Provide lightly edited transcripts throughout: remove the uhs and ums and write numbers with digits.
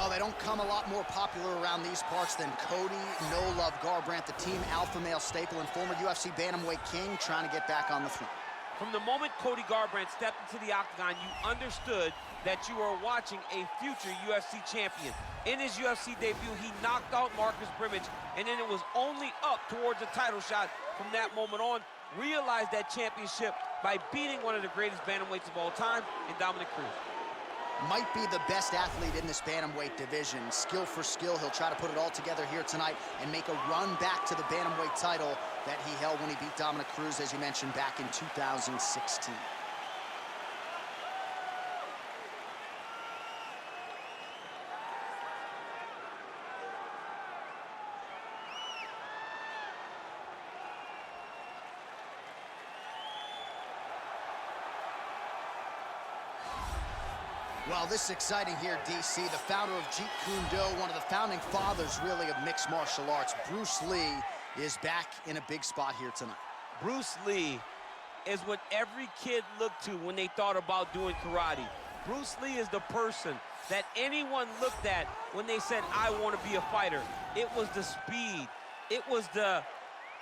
Well, they don't come a lot more popular around these parts than Cody No Love Garbrandt, the team alpha male staple and former UFC bantamweight king, trying to get back on the throne. From the moment Cody Garbrandt stepped into the octagon, you understood that you were watching a future UFC champion. In his UFC debut, he knocked out Marcus Brimage, and then it was only up towards a title shot from that moment on. Realized that championship by beating one of the greatest bantamweights of all time in Dominic Cruz. Might be the best athlete in this bantamweight division. Skill for skill, he'll try to put it all together here tonight and make a run back to the bantamweight title that he held when he beat Dominic Cruz, as you mentioned, back in 2016. Well, this is exciting here, DC. The founder of Jeet Kune Do, one of the founding fathers, really, of mixed martial arts, Bruce Lee, is back in a big spot here tonight. Bruce Lee is what every kid looked to when they thought about doing karate. Bruce Lee is the person that anyone looked at when they said, I want to be a fighter. It was the speed. It was the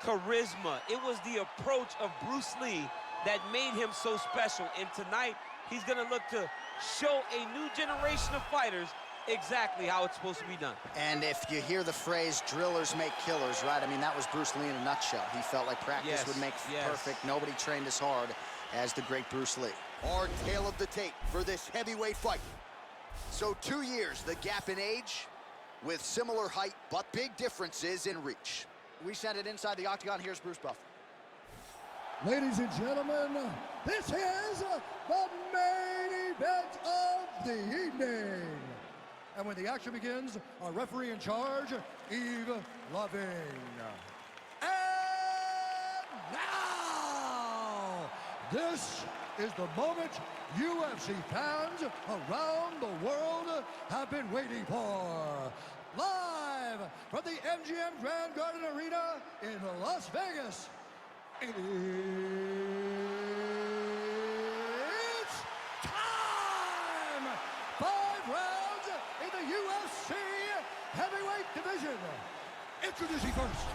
charisma. It was the approach of Bruce Lee that made him so special. And tonight, he's going to look to show a new generation of fighters exactly how it's supposed to be done. And if you hear the phrase, drillers make killers, right? I mean, that was Bruce Lee in a nutshell. He felt like practice would make perfect. Nobody trained as hard as the great Bruce Lee. Our tale of the tape for this heavyweight fight. So 2 years, the gap in age, with similar height, but big differences in reach. We send it inside the octagon. Here's Bruce Buffer. Ladies and gentlemen, this is the main event of the evening. And when the action begins, our referee in charge, Yves Lavigne. And now, this is the moment UFC fans around the world have been waiting for. Live from the MGM Grand Garden Arena in Las Vegas. It's time! 5 rounds in the UFC heavyweight division. Introducing first,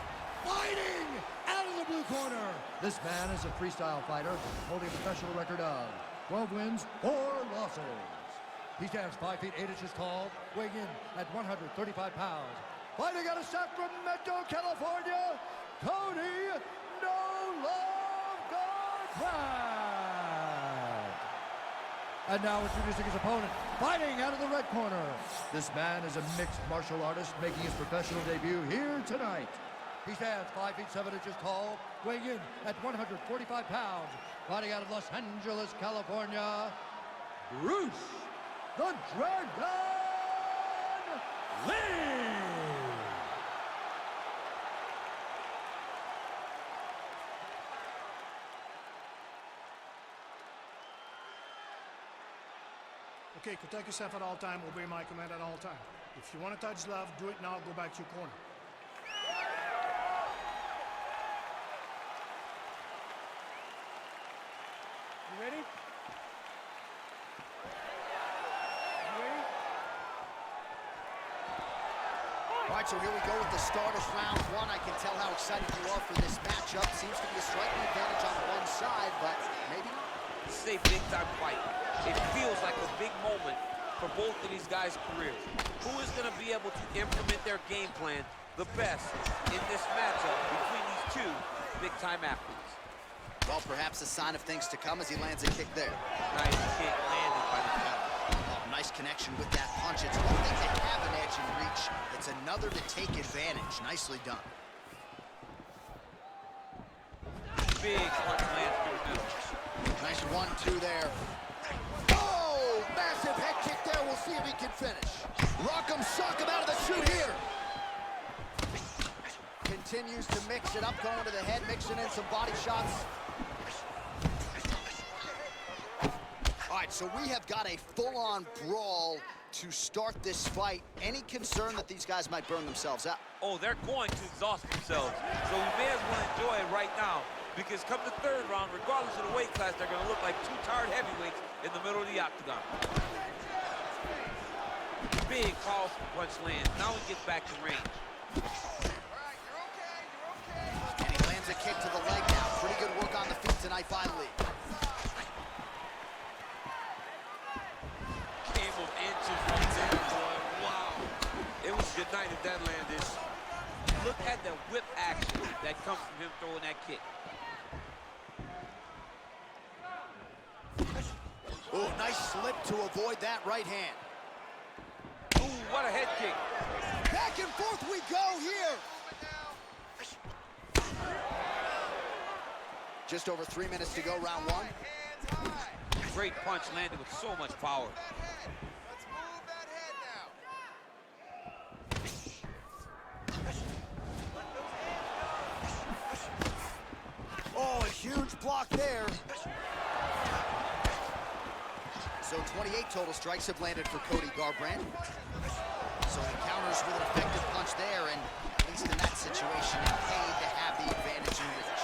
fighting out of the blue corner. This man is a freestyle fighter holding a professional record of 12 wins, 4 losses. He stands 5 feet 8 inches tall, weighing in at 135 pounds. Fighting out of Sacramento, California, Cody No Love Garbrandt. And now introducing his opponent, fighting out of the red corner. This man is a mixed martial artist making his professional debut here tonight. He stands 5 feet 7 inches tall, weighing in at 145 pounds. Fighting out of Los Angeles, California, Bruce the Dragon Lee. Okay, protect yourself at all time, obey my command at all time. If you want to touch love, do it now, go back to your corner. You ready? You ready? All right, so here we go with the start of round 1. I can tell how excited you are for this matchup. Seems to be a striking advantage on one side, but maybe not. This is a big-time fight. It feels like a big moment for both of these guys' careers. Who is going to be able to implement their game plan the best in this matchup between these two big-time athletes? Well, perhaps a sign of things to come as he lands a kick there. Nice kick landed by the counter. Oh, nice connection with that punch. It's one thing to have an edge and reach. It's another to take advantage. Nicely done. Big punch lands through the middle. Nice 1-2 there. Oh, massive head kick there. We'll see if he can finish. Rock him, sock him out of the chute here. Continues to mix it up, going to the head, mixing in some body shots. All right, so we have got a full-on brawl to start this fight. Any concern that these guys might burn themselves out? Oh, they're going to exhaust themselves. So we may as well enjoy it right now, because come the third round, regardless of the weight class, they're going to look like two tired heavyweights in the middle of the octagon. Big, powerful punch lands. Now he gets back to range. And he lands a kick to the leg now. Pretty good work on the feet tonight by Lee. Came of inches right there, boy. Wow. It was good night if that landed. Look at the whip action that comes from him throwing that kick. Oh, nice slip to avoid that right hand. Ooh, what a head kick. Back and forth we go here. Just over 3 minutes to go, round one. Great punch landed with so much power. Let's move that head now. Oh, a huge block there. So 28 total strikes have landed for Cody Garbrandt. So he counters with an effective punch there, and at least in that situation, he paid to have the advantage in reach.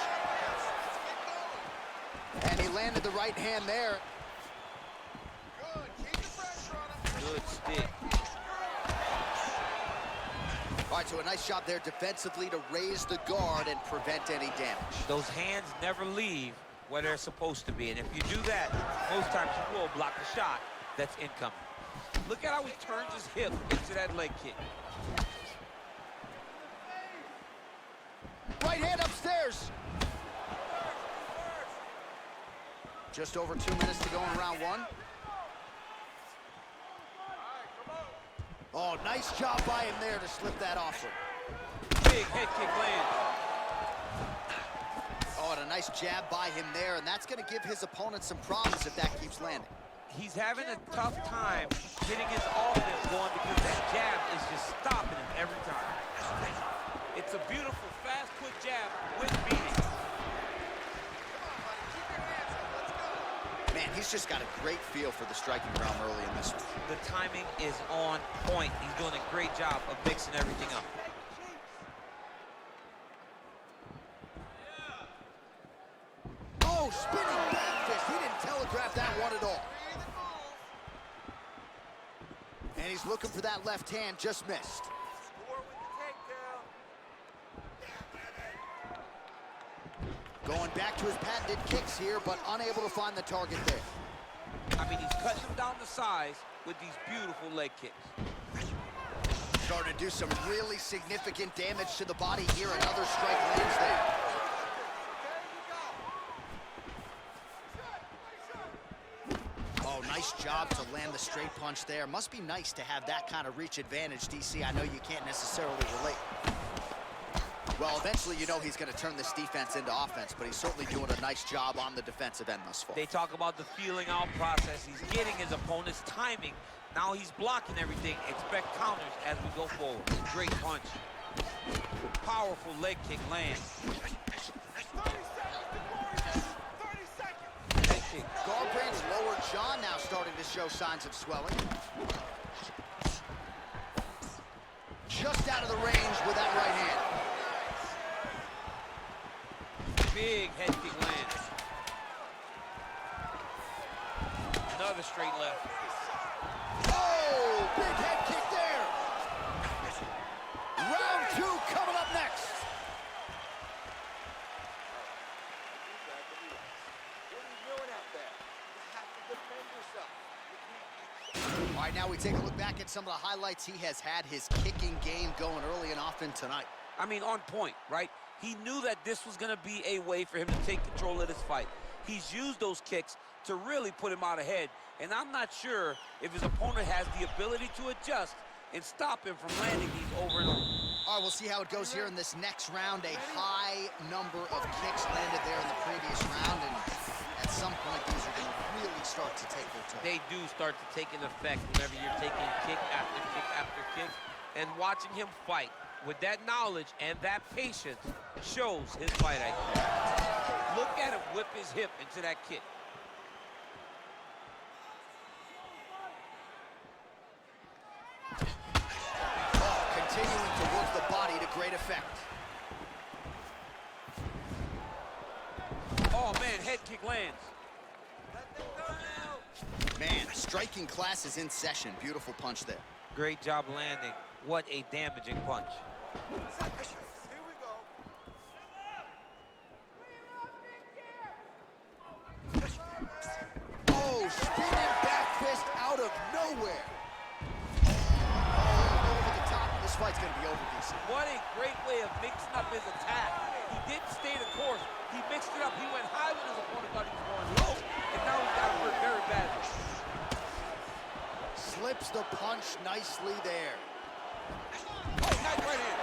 And he landed the right hand there. Good, keep the pressure on him. Good stick. All right, so a nice job there defensively to raise the guard and prevent any damage. Those hands never leave where they're supposed to be. And if you do that, most times you will block the shot that's incoming. Look at how he turns his hip into that leg kick. Right hand upstairs. Just over 2 minutes to go in round one. Oh, nice job by him there to slip that offer. Big head kick lands. Oh, and a nice jab by him there, and that's going to give his opponent some problems if that keeps landing. He's having a tough time getting his offense going because that jab is just stopping him every time. It's a beautiful, fast, quick jab with meaning. Man, he's just got a great feel for the striking realm early in this one. The timing is on point. He's doing a great job of mixing everything up. Oh, spinning back fist. He didn't telegraph that one at all. And he's looking for that left hand, just missed. Going back to his patented kicks here, but unable to find the target there. I mean, he's cutting them down to size with these beautiful leg kicks. Starting to do some really significant damage to the body here. Another strike lands there. Oh, nice job to land the straight punch there. Must be nice to have that kind of reach advantage, DC. I know you can't necessarily relate. Well, eventually, you know he's going to turn this defense into offense, but he's certainly doing a nice job on the defensive end thus far. They talk about the feeling out process. He's getting his opponent's timing. Now he's blocking everything. Expect counters as we go forward. Great punch. Powerful leg kick lands. 30 seconds. Leg kick. Garbrandt's lower jaw now starting to show signs of swelling. Just out of the range with that right hand. Big head kick lands. Another straight left. Oh, big head kick there. Round two coming up next. All right, now we take a look back at some of the highlights. He has had his kicking game going early and often tonight. I mean, on point, right? He knew that this was going to be a way for him to take control of this fight. He's used those kicks to really put him out ahead, and I'm not sure if his opponent has the ability to adjust and stop him from landing these over and over. All right, we'll see how it goes here in this next round. A high number of kicks landed there in the previous round, and at some point, these are going to really start to take their toll. They do start to take an effect whenever you're taking kick after kick after kick, and watching him fight with that knowledge and that patience shows his fight IQ. Look at him whip his hip into that kick. Oh, continuing to work the body to great effect. Oh, man, head kick lands. Man, striking class is in session. Beautiful punch there. Great job landing. What a damaging punch. Here we go. Oh, spinning back fist out of nowhere. Oh, over the top. This fight's going to be over, DC. What a great way of mixing up his attack. He didn't stay the course. He mixed it up. He went high when his opponent thought he was going low. And now he's got hurt very badly. Slips the punch nicely there. Oh, nice right hand.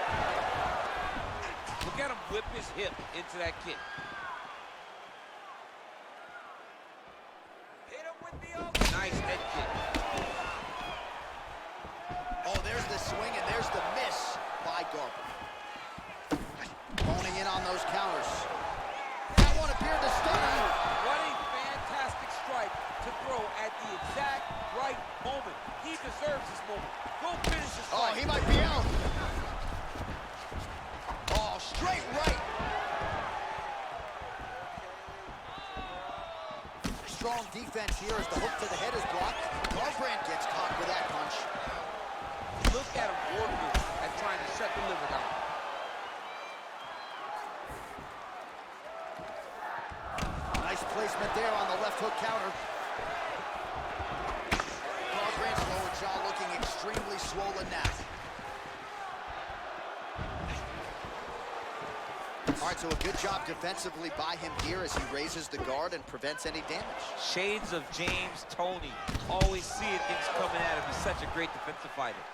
Look at him whip his hip into that kick. Hit him with the other. Nice head kick. Oh, there's the swing and there's the miss by Garbrandt. Honing in on those counters. That one appeared to stun him. What a fantastic strike to throw at the exact right moment. He deserves this moment. Go finish this fight. Oh, he might be out. Oh, straight right. Strong defense here as the hook to the head is blocked. Garbrandt gets caught with that punch. Look at him working at trying to shut the liver down. Nice placement there on the left hook counter. Garbrandt's lower jaw looking extremely swollen now. All right, so a good job defensively by him here as he raises the guard and prevents any damage. Shades of James Toney. Always seeing things coming at him. He's such a great defensive fighter.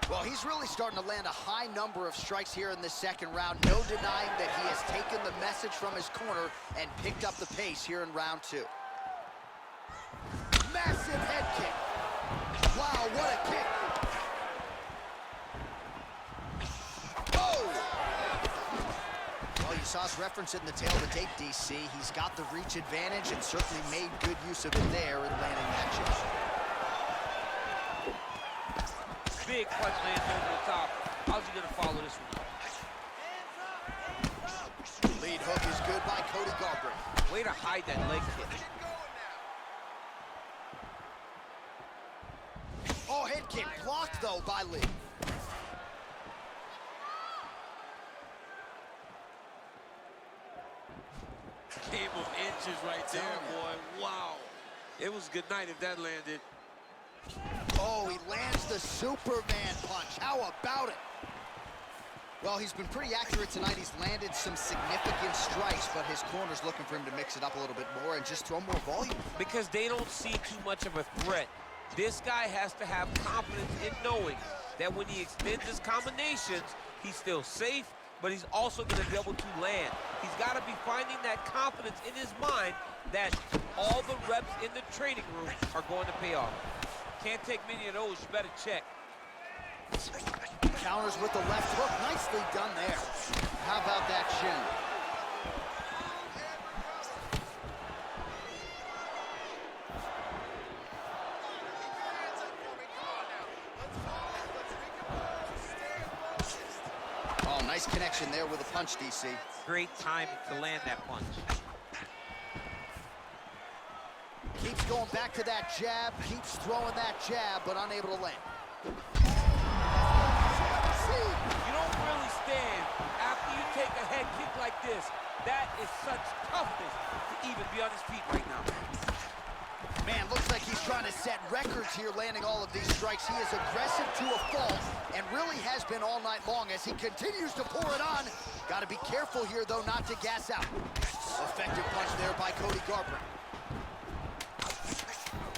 Well, he's really starting to land a high number of strikes here in the second round. No denying that he has taken the message from his corner and picked up the pace here in round two. Massive head kick. Wow, what a kick. Oh! Well, you saw us reference it in the tail of the tape, DC. He's got the reach advantage and certainly made good use of it there in landing that chase. Big punch lands over the top. How's he gonna follow this one? Lead hook is good by Cody Garbrandt. Way to hide that leg kick. Oh, head kick blocked though by Lee. Game of inches right there, boy. Wow. It was good night if that landed. Oh, he lands the Superman punch. How about it? Well, he's been pretty accurate tonight. He's landed some significant strikes, but his corner's looking for him to mix it up a little bit more and just throw more volume. Because they don't see too much of a threat. This guy has to have confidence in knowing that when he extends his combinations, he's still safe, but he's also going to be able to land. He's got to be finding that confidence in his mind that all the reps in the training room are going to pay off. Can't take many of those. You better check. Counters with the left hook. Nicely done there. How about that shin? Oh, nice connection there with a punch, DC. Great timing to land that punch. Keeps going back to that jab, keeps throwing that jab, but unable to land. You don't really stand after you take a head kick like this. That is such toughness to even be on his feet right now. Man, looks like he's trying to set records here, landing all of these strikes. He is aggressive to a fault and really has been all night long as he continues to pour it on. Got to be careful here, though, not to gas out. Effective punch there by Cody Garbrandt.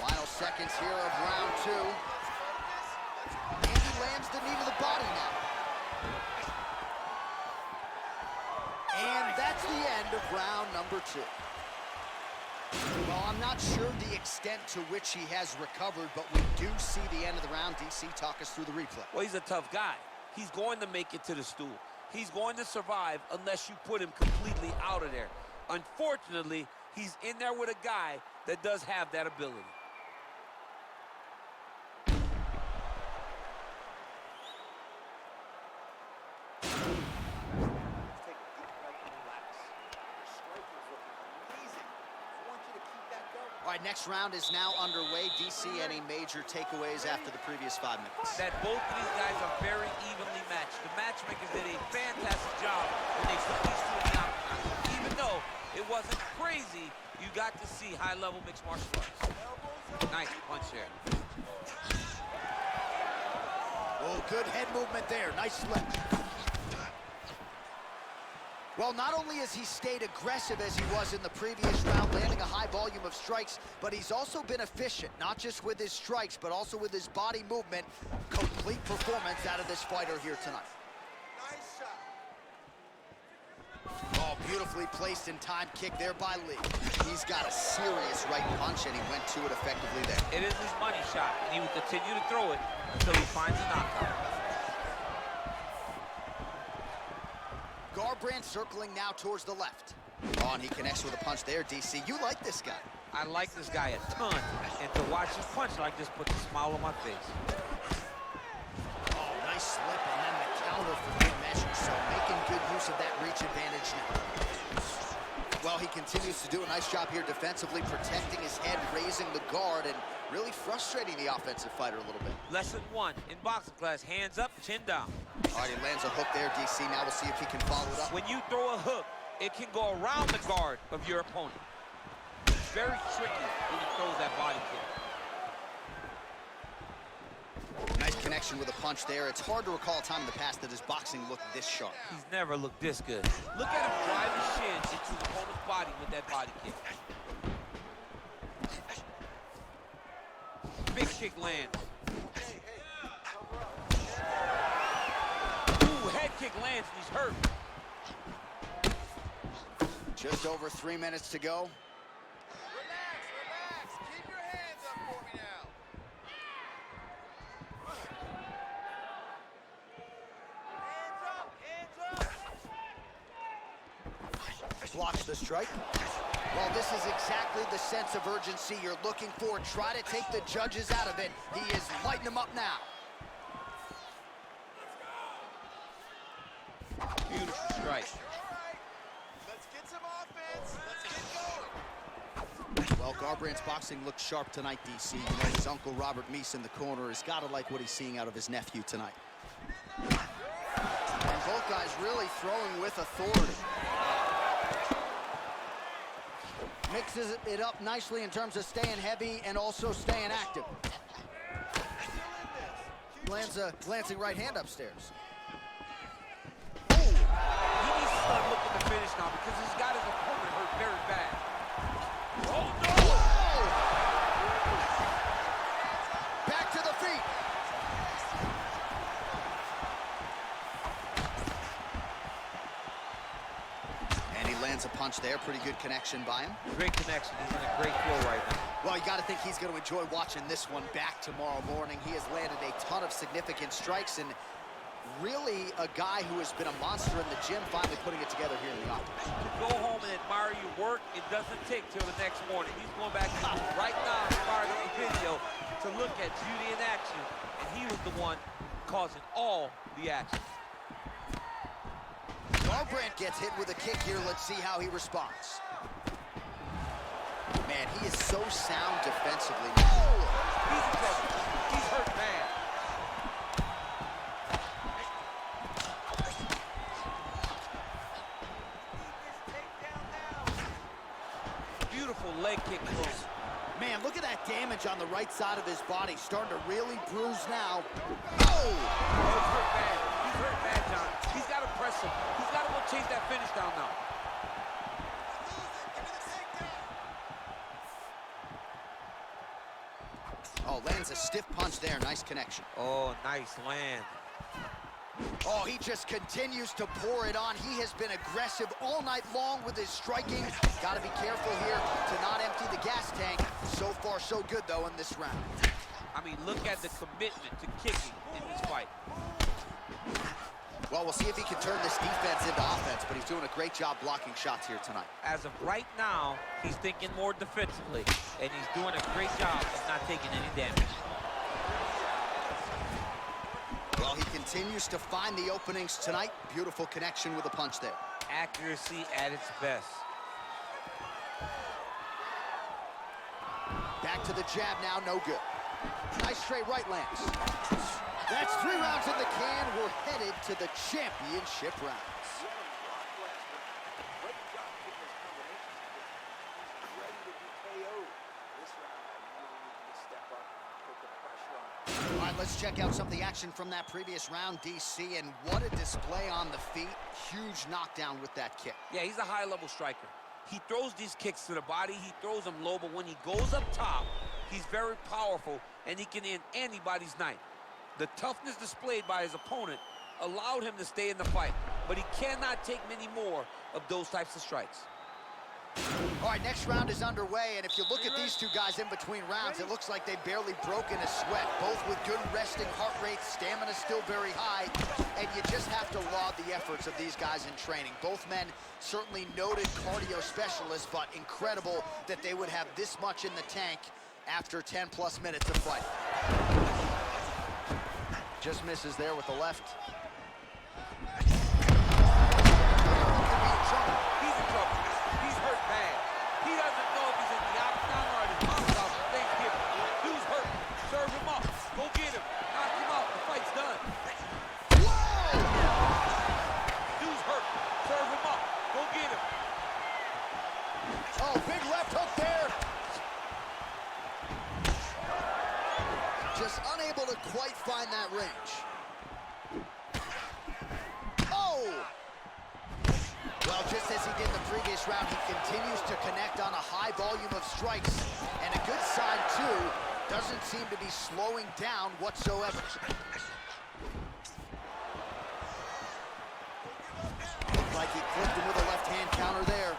Final seconds here of round two. And he lands the knee to the body now. And that's the end of round number two. Well, I'm not sure the extent to which he has recovered, but we do see the end of the round. DC, talk us through the replay. Well, he's a tough guy. He's going to make it to the stool. He's going to survive unless you put him completely out of there. Unfortunately, he's in there with a guy that does have that ability. All right, next round is now underway. DC, any major takeaways after the previous 5 minutes? That both of these guys are very evenly matched. The matchmakers did a fantastic job when they put these two in the octagon. Even though it wasn't crazy, you got to see high-level mixed martial arts. Nice punch there. Oh, good head movement there. Nice slip. Well, not only has he stayed aggressive as he was in the previous round, landing a high volume of strikes, but he's also been efficient, not just with his strikes, but also with his body movement. Complete performance out of this fighter here tonight. Nice shot. Oh, beautifully placed and timed kick there by Lee. He's got a serious right punch, and he went to it effectively there. It is his money shot, and he will continue to throw it until he finds a knockout. Garbrandt circling now towards the left. Oh, and he connects with a punch there, DC. You like this guy. I like this guy a ton, and to watch him punch like this puts a smile on my face. Oh, nice slip, and then the counter for good measure. So making good use of that reach advantage now. Well, he continues to do a nice job here defensively, protecting his head, raising the guard, and really frustrating the offensive fighter a little bit. Lesson 1 in boxing class, hands up, chin down. All right, he lands a hook there, DC. Now we'll see if he can follow it up. When you throw a hook, it can go around the guard of your opponent. It's very tricky when he throws that body kick. Nice connection with a punch there. It's hard to recall a time in the past that his boxing looked this sharp. He's never looked this good. Look at him drive his shin into his opponent's body with that body kick. Big kick lands. Ooh, head kick lands and he's hurt. Just over 3 minutes to go. Relax. Keep your hands up for me now. Hands up. Blocks the strike. Well, this is exactly the sense of urgency you're looking for. Try to take the judges out of it. He is lighting them up now. Beautiful strike. All right. Let's get some offense. Let's get going. Well, Garbrandt's boxing looked sharp tonight, DC. You know, his uncle Robert Meese in the corner has got to like what he's seeing out of his nephew tonight. And both guys really throwing with authority. Mixes it up nicely in terms of staying heavy and also staying active. Lands a glancing right hand upstairs. He needs to start looking to finish now because he's got his opponent hurt very bad. Oh, no! Back to the feet. And he lands a punch there. Pretty good connection by him. Great connection. He's in a great flow right now. Well, you got to think he's going to enjoy watching this one back tomorrow morning. He has landed a ton of significant strikes, and really a guy who has been a monster in the gym, finally putting it together here in the office. To go home and admire your work, it doesn't take till the next morning. He's going back right now, fired up the video to look at beauty in action, and he was the one causing all the action. Garbrandt gets hit with a kick here. Let's see how he responds. Man, he is so sound defensively. Oh, he's in trouble. He's hurt bad. Beautiful leg kick throw. Man, look at that damage on the right side of his body. Starting to really bruise now. Oh! Oh, he's hurt bad. He's hurt bad, John. He's got to press him. He's got to go chase that finish down now. Oh, lands a stiff punch there. Nice connection. Oh, nice land. Oh, he just continues to pour it on. He has been aggressive all night long with his striking. Got to be careful here to not empty the gas tank. So far, so good, though, in this round. I mean, look at the commitment to kicking in this fight. Well, we'll see if he can turn this defense into offense, but he's doing a great job blocking shots here tonight. As of right now, he's thinking more defensively, and he's doing a great job of not taking any damage. Well, he continues to find the openings tonight. Beautiful connection with a punch there. Accuracy at its best. Back to the jab now, no good. Nice straight right lands. That's 3 rounds in the can. We're headed to the championship rounds. All right, let's check out some of the action from that previous round, DC, and what a display on the feet. Huge knockdown with that kick. Yeah, he's a high-level striker. He throws these kicks to the body, he throws them low, but when he goes up top, he's very powerful, and he can end anybody's night. The toughness displayed by his opponent allowed him to stay in the fight, but he cannot take many more of those types of strikes. All right, next round is underway, and if you look at these two guys in between rounds, it looks like they've barely broken a sweat, both with good resting heart rates, stamina still very high, and you just have to laud the efforts of these guys in training. Both men certainly noted cardio specialists, but incredible that they would have this much in the tank after 10-plus minutes of fight. Just misses there with the left. He's in trouble. He's hurt bad. He doesn't know if he's in the octagon or at his mom's house for Thanksgiving. Dude's hurt. Serve him up. Go get him. Knock him out. The fight's done. Whoa! Dude's hurt. Serve him up. Go get him. Oh, big left hook there. Just unable to quite find that range. Oh! Well, just as he did in the previous round, he continues to connect on a high volume of strikes. And a good sign, too, doesn't seem to be slowing down whatsoever. Looked like he clipped him with a left-hand counter there.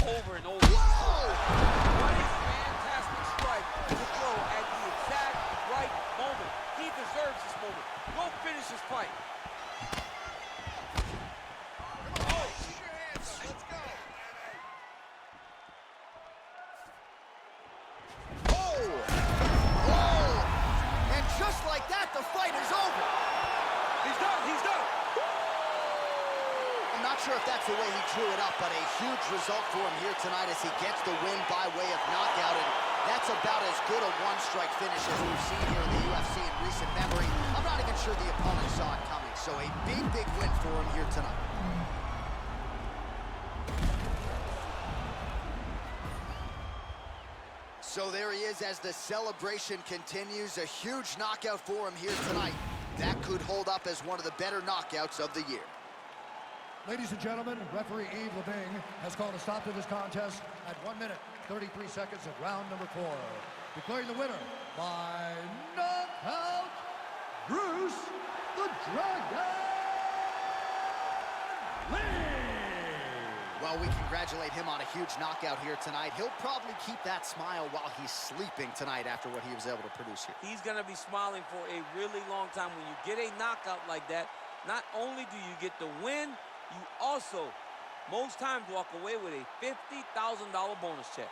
Over and over. Whoa! What a fantastic strike to throw at the exact right moment. He deserves this moment. Go finish his fight. Oh! Let's go! Oh! Oh! And just like that, the fight is over. He's done. He's done. I'm not sure if that's the way he drew it up, but a huge result for him here tonight as he gets the win by way of knockout. And that's about as good a one-strike finish as we've seen here in the UFC in recent memory. I'm not even sure the opponent saw it coming, so a big, big win for him here tonight. So there he is as the celebration continues. A huge knockout for him here tonight. That could hold up as one of the better knockouts of the year. Ladies and gentlemen, referee Yves Leving has called a stop to this contest at 1 minute, 33 seconds of round number 4. Declaring the winner by knockout, Bruce the Dragon Lee! Well, we congratulate him on a huge knockout here tonight. He'll probably keep that smile while he's sleeping tonight after what he was able to produce here. He's going to be smiling for a really long time. When you get a knockout like that, not only do you get the win, you also, most times, walk away with a $50,000 bonus check.